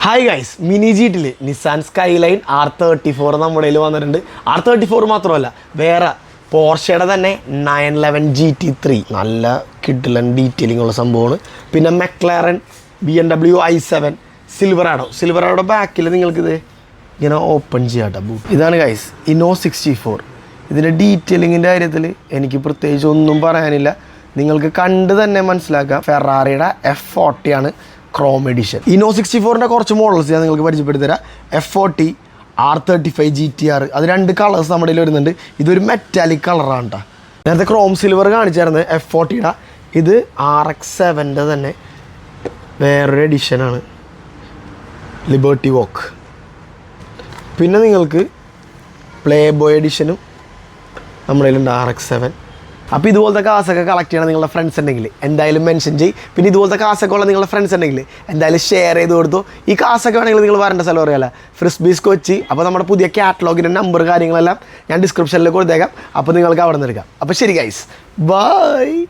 Hi guys, mini ജീറ്റിൽ Nissan Skyline R34 നമ്മുടെ കയ്യിൽ വന്നിട്ടുണ്ട്. R34 മാത്രമല്ല, വേറെ പോർഷയുടെ തന്നെ 911 GT3 നല്ല കിഡിലൻ ഡീറ്റെയിലിംഗ് ഉള്ള സംഭവമാണ്. പിന്നെ മെക്ലാരൻ BMW i7 സിൽവറാഡോ ബാക്കിൽ നിങ്ങൾക്കിത് ഇങ്ങനെ ഓപ്പൺ ചെയ്യാട്ടോ ബൂട്ട്. ഇതാണ് ഗൈസ് ഇന്നോ 64. ഇതിൻ്റെ ഡീറ്റെയിലിങ്ങിൻ്റെ കാര്യത്തിൽ എനിക്ക് പ്രത്യേകിച്ച് ഒന്നും പറയാനില്ല, നിങ്ങൾക്ക് കണ്ട് തന്നെ മനസ്സിലാക്കാം. ഫെറാറിയുടെ F40 ആണ് ക്രോം എഡിഷൻ. ഇന്നോ 64ൻ്റെ കുറച്ച് മോഡൽസ് ഞാൻ നിങ്ങൾക്ക് പരിചയപ്പെടുത്തി തരാം. F40, R35 GTR, അത് രണ്ട് കളേഴ്സ് നമ്മുടെ കയ്യിൽ വരുന്നുണ്ട്. ഇതൊരു മെറ്റാലിക് കളറാണ് കേട്ടോ. നേരത്തെ ക്രോം സിൽവർ കാണിച്ചായിരുന്നു F40യുടെ. ഇത് RX-7ൻ്റെ തന്നെ വേറൊരു എഡിഷനാണ്, ലിബർട്ടി വോക്ക്. പിന്നെ നിങ്ങൾക്ക് പ്ലേ ബോയ് എഡിഷനും നമ്മുടെ കയ്യിലുണ്ട് RX-7. അപ്പോൾ ഇതുപോലത്തെ കാസൊക്കെ കളക്ട് ചെയ്യണം നിങ്ങളുടെ ഫ്രണ്ട്സ് ഉണ്ടെങ്കിൽ എന്തായാലും മെൻഷൻ ചെയ്യും. പിന്നെ ഇതുപോലത്തെ കാസൊക്കെ ഉള്ള നിങ്ങളുടെ ഫ്രണ്ട്സ് ഉണ്ടെങ്കിൽ എന്തായാലും ഷെയർ ചെയ്ത് കൊടുത്തു. ഈ കാസൊക്കെ വേണമെങ്കിൽ നിങ്ങൾ വരേണ്ട സ്ഥലം അറിയാമല്ലോ, ഫ്രിസ്ബീസ് കൊച്ചി. അപ്പോൾ നമ്മുടെ പുതിയ കാറ്റലോഗിൻ്റെ നമ്പർ കാര്യങ്ങളെല്ലാം ഞാൻ ഡിസ്ക്രിപ്ഷനിൽ കൊടുത്തേക്കാം. അപ്പോൾ നിങ്ങൾക്ക് അവിടെ നിന്ന് എടുക്കാം. അപ്പോൾ ശരി ഗൈസ്, ബൈ.